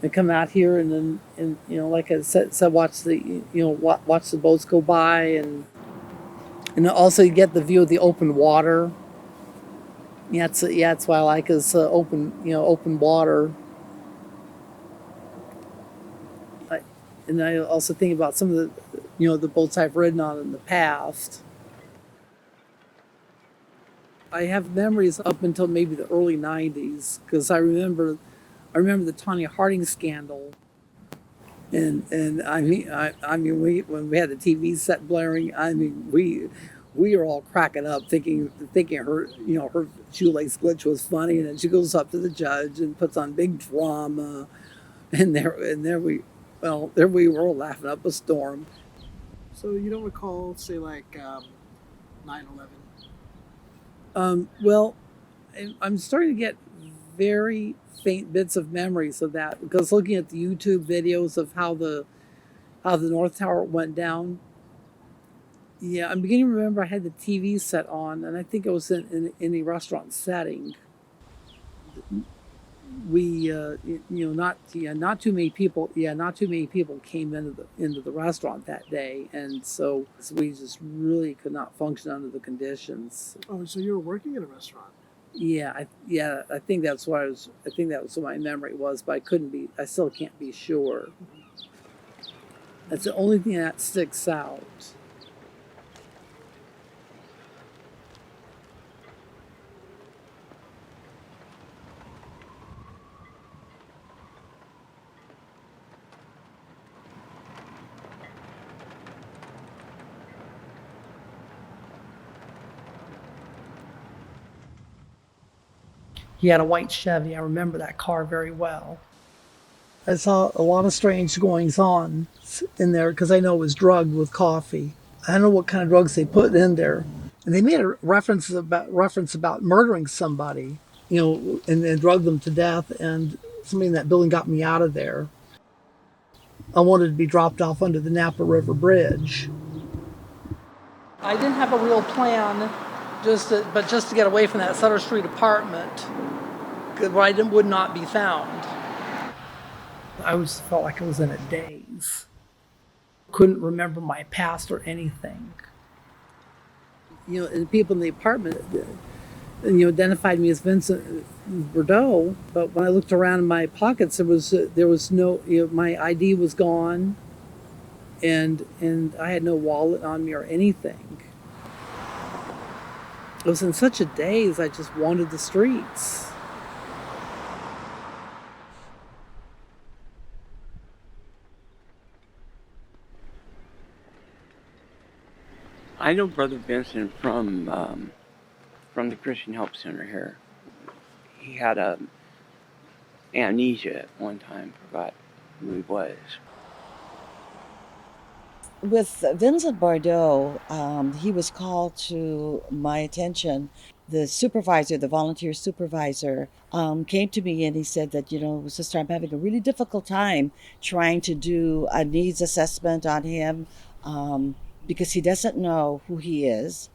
and come out here and like I said watch the watch the boats go by and also you get the view of the open water. That's why I like is open open water. I, and I also think about some of the the boats I've ridden on in the past. I have memories up until maybe the early '90s because I remember the Tanya Harding scandal. And I mean, when we had the TV set blaring, I mean, we were all cracking up, thinking her her shoelace glitch was funny, and then she goes up to the judge and puts on big drama, and there we, well, there we were laughing up a storm. So you don't recall, say, like 9/11? Well, I'm starting to get very faint bits of memories of that because looking at the YouTube videos of how the North Tower went down. Yeah, I'm beginning to remember I had the TV set on, and I think it was in a restaurant setting. We, not too many people. Yeah, not too many people came into the restaurant that day, and so we just really could not function under the conditions. Oh, so you were working in a restaurant? Yeah, I think that's what I was. I think that was what my memory was, but I couldn't be. I still can't be sure. That's the only thing that sticks out. He had a white Chevy. I remember that car very well. I saw a lot of strange goings on in there because I know it was drugged with coffee. I don't know what kind of drugs they put in there, and they made a reference about murdering somebody, and drugged them to death. And somebody in that building got me out of there. I wanted to be dropped off under the Napa River Bridge. I didn't have a real plan, but just to get away from that Sutter Street apartment, where I would not be found. I was felt like I was in a daze. Couldn't remember my past or anything. And people in the apartment, identified me as Vincent Bordeaux. But when I looked around in my pockets, there was no, my ID was gone, and I had no wallet on me or anything. I was in such a daze. I just wandered the streets. I know Brother Vincent from the Christian Help Center here. He had amnesia at one time, forgot who he was. With Vincent Bordeaux, he was called to my attention. The supervisor, the volunteer supervisor, came to me and he said that, Sister, I'm having a really difficult time trying to do a needs assessment on him because he doesn't know who he is.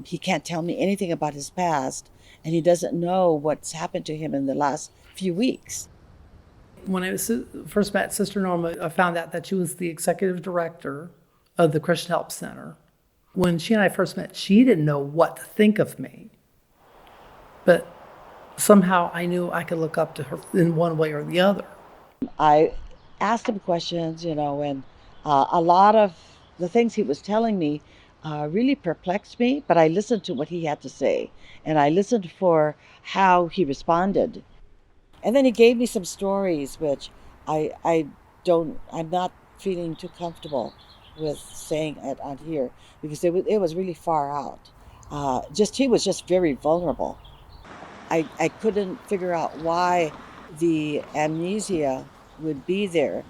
He can't tell me anything about his past, and he doesn't know what's happened to him in the last few weeks. When I first met Sister Norma, I found out that she was the executive director of the Christian Help Center. When she and I first met, she didn't know what to think of me. But somehow I knew I could look up to her in one way or the other. I asked him questions, and a lot of the things he was telling me really perplexed me, but I listened to what he had to say and I listened for how he responded. And then he gave me some stories which I'm not feeling too comfortable with saying it on here because it was really far out. He was just very vulnerable. I couldn't figure out why the amnesia would be there.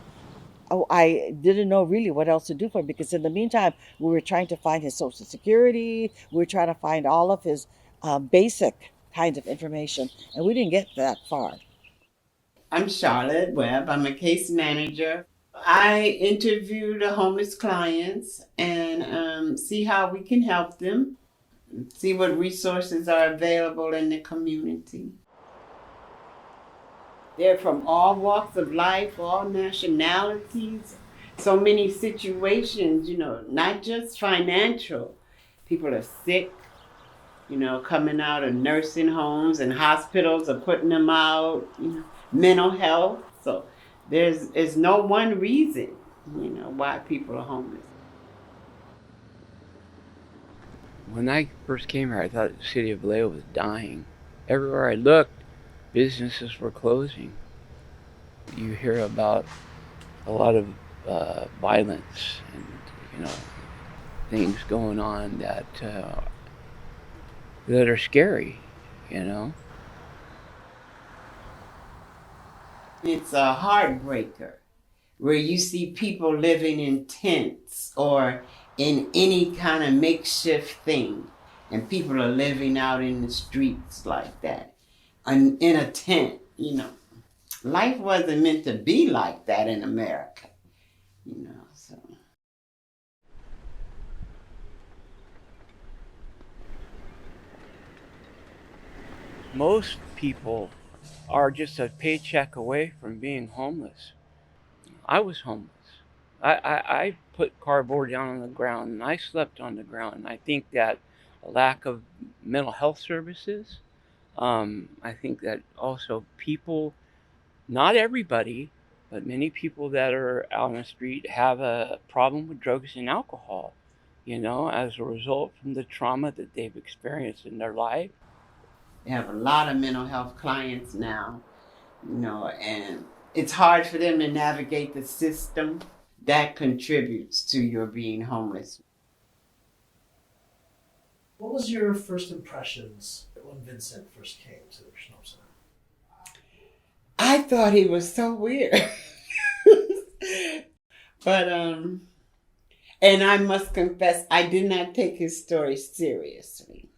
Oh, I didn't know really what else to do for him because in the meantime, we were trying to find his social security. We were trying to find all of his basic kind of information, and we didn't get that far. I'm Charlotte Webb. I'm a case manager. I interview the homeless clients and see how we can help them, see what resources are available in the community. They're from all walks of life, all nationalities, so many situations, not just financial. People are sick, coming out of nursing homes and hospitals are putting them out, mental health. So there's no one reason, why people are homeless. When I first came here, I thought the city of Vallejo was dying. Everywhere I looked, businesses were closing. You hear about a lot of violence and things going on that are scary. It's a heartbreaker where you see people living in tents or in any kind of makeshift thing, and people are living out in the streets like that, and in a tent. Life wasn't meant to be like that in America. So. Most people are just a paycheck away from being homeless. I was homeless. I put cardboard down on the ground and I slept on the ground. And I think that a lack of mental health services, I think that also people, not everybody, but many people that are out on the street have a problem with drugs and alcohol, as a result from the trauma that they've experienced in their life. They have a lot of mental health clients now, and it's hard for them to navigate the system. That contributes to your being homeless. What was your first impressions when Vincent first came to the Christian Hope Center? I thought he was so weird. But, and I must confess, I did not take his story seriously.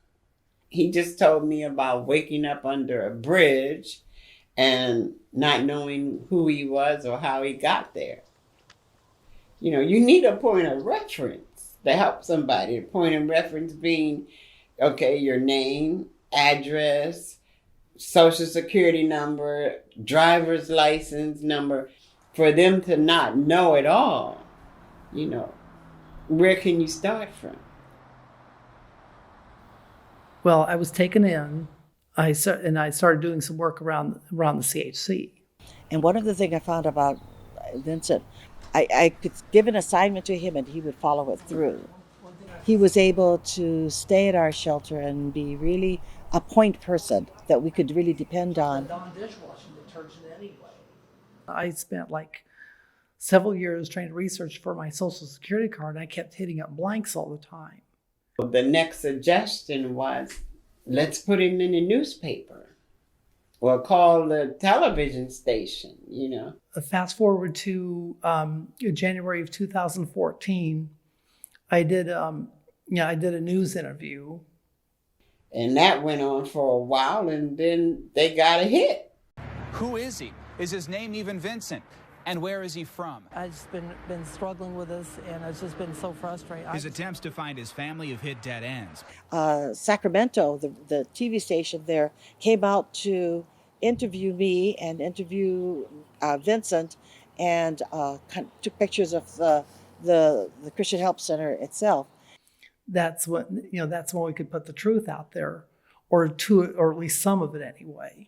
He just told me about waking up under a bridge and not knowing who he was or how he got there. You need a point of reference to help somebody. A point of reference being, okay, your name, address, social security number, driver's license number. For them to not know it all, where can you start from? Well, I was taken in. I started doing some work around the CHC. And one of the things I found about Vincent, I could give an assignment to him and he would follow it through. He was able to stay at our shelter and be really a point person that we could really depend on. Dishwashing detergent anyway. I spent like several years trying to research for my social security card. I kept hitting up blanks all the time. The next suggestion was, let's put him in a newspaper or call the television station, Fast forward to January of 2014, I did a news interview. And that went on for a while, and then they got a hit. Who is he? Is his name even Vincent? And where is he from? I've just been struggling with this, and it's just been so frustrating. His attempts to find his family have hit dead ends. Sacramento, the TV station there, came out to interview me and interview Vincent, and took pictures of the Christian Help Center itself. That's when we could put the truth out there, or at least some of it anyway.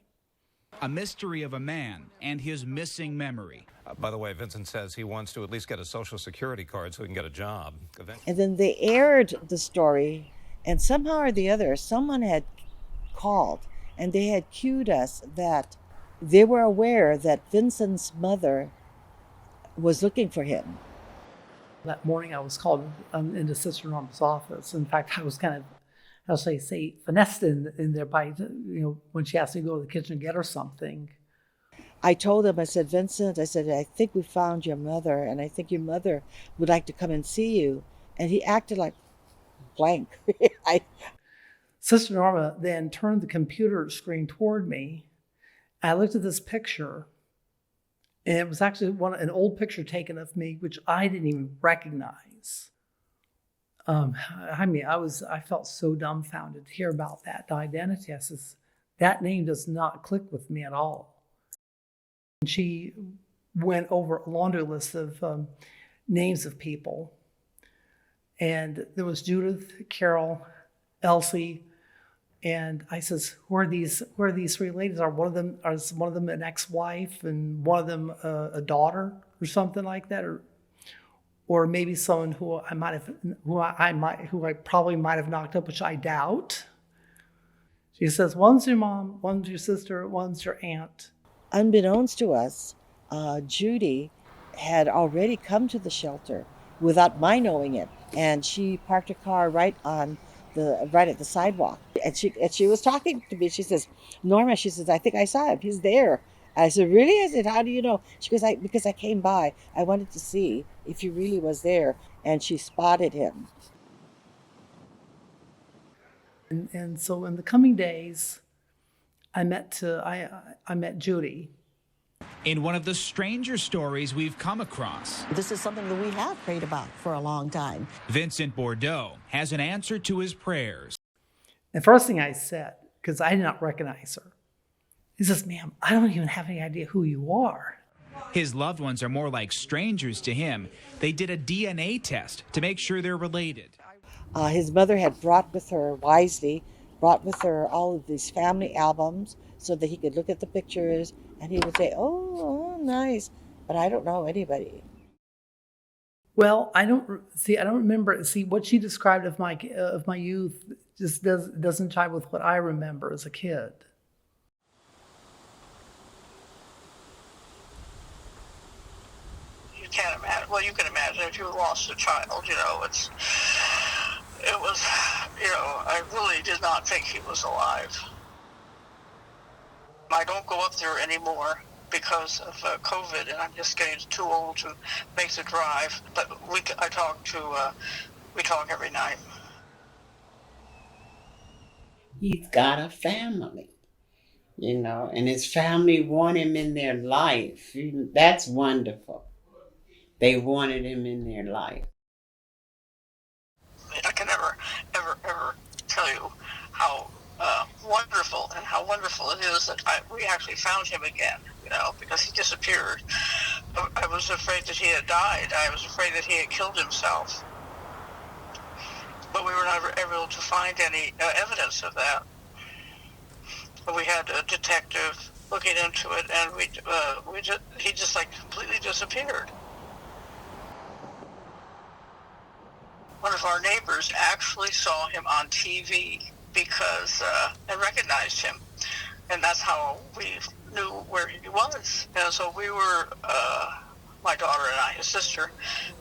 A mystery of a man and his missing memory. By the way, Vincent says he wants to at least get a social security card so he can get a job. And then they aired the story, and somehow or the other, someone had called, and they had cued us that they were aware that Vincent's mother was looking for him. That morning I was called into Sister Norma's office. In fact, I was kind of, how should I say, finessed in there by, when she asked me to go to the kitchen and get her something. I told him, I said, Vincent, I think we found your mother, and I think your mother would like to come and see you. And he acted like blank. Sister Norma then turned the computer screen toward me. I looked at this picture, and it was actually an old picture taken of me, which I didn't even recognize. I felt so dumbfounded to hear about that identity. I says, that name does not click with me at all. She went over a laundry list of names of people. And there was Judith, Carol, Elsie, and I says, who are these three ladies? Are one of them an ex-wife and one of them a daughter or something like that? Or maybe someone who I probably might have knocked up, which I doubt. She says, one's your mom, one's your sister, one's your aunt. Unbeknownst to us, Judy had already come to the shelter without my knowing it, and she parked her car right at the sidewalk. And she was talking to me. She says, "Norma," she says, "I think I saw him. He's there." I said, "Really?" I said, "How do you know?" She goes, "Because I came by. I wanted to see if he really was there," and she spotted him. And so in the coming days, I met Judy. In one of the stranger stories we've come across, This is something that we have prayed about for a long time. Vincent Bordeaux has an answer to his prayers. The first thing I said, because I did not recognize her, he says, "Ma'am, I don't even have any idea who you are." His loved ones are more like strangers to him. They did a DNA test to make sure they're related. His mother had brought with her all of these family albums so that he could look at the pictures and he would say, oh, nice, but I don't know anybody. Well, I don't remember. See, what she described of my youth just doesn't jive with what I remember as a kid. You can't imagine. Well, you can imagine if you lost a child. It was. I really did not think he was alive. I don't go up there anymore because of COVID, and I'm just getting too old to make the drive. But we talk every night. He's got a family, and his family want him in their life. That's wonderful. They wanted him in their life. I can never, ever tell you how wonderful it is that we actually found him again, because he disappeared. I was afraid that he had died. I was afraid that he had killed himself. But we were never able to find any evidence of that. But we had a detective looking into it, and he just completely disappeared. One of our neighbors actually saw him on TV and recognized him, and that's how we knew where he was. And so we were, my daughter and I, his sister,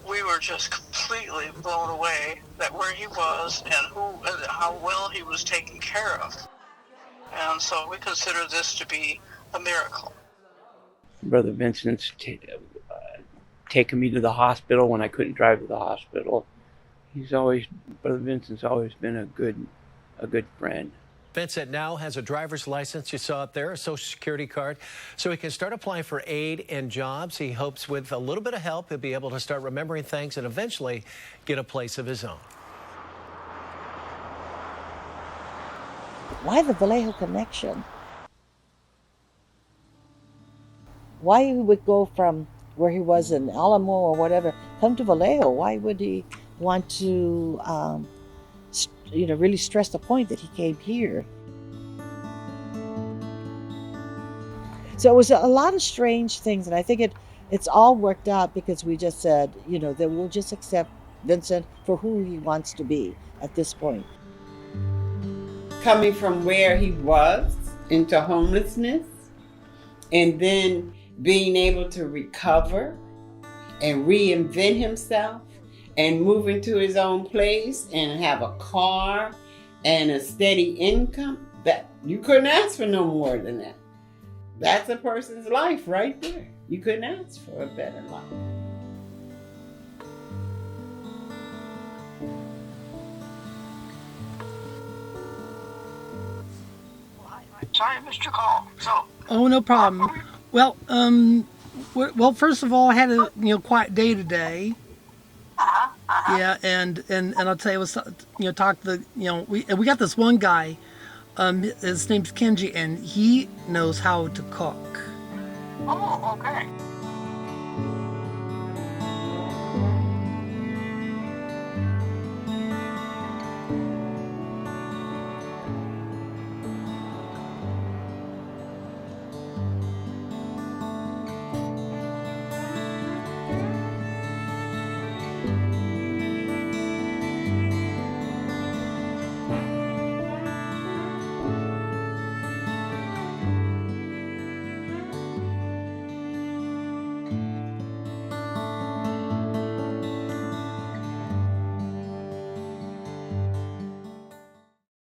we were just completely blown away that where he was and how well he was taken care of. And so we consider this to be a miracle. Brother Vincent's taken me to the hospital when I couldn't drive to the hospital. Brother Vincent's always been a good friend. Vincent now has a driver's license, you saw it there, a social security card, so he can start applying for aid and jobs. He hopes with a little bit of help, he'll be able to start remembering things and eventually get a place of his own. Why the Vallejo connection? Why he would go from where he was in Alamo or whatever, come to Vallejo? Why would he want to, really stress the point that he came here? So it was a lot of strange things, and I think it's all worked out because we just said, that we'll just accept Vincent for who he wants to be at this point. Coming from where he was into homelessness, and then being able to recover and reinvent himself and move into his own place and have a car and a steady income, that you couldn't ask for no more than that. That's a person's life right there. You couldn't ask for a better life. Sorry I missed your call. So. Oh, no problem. Well, first of all, I had a quiet day today. Yeah, and I'll tell you, we got this one guy, his name's Kenji, and he knows how to cook. Oh, okay.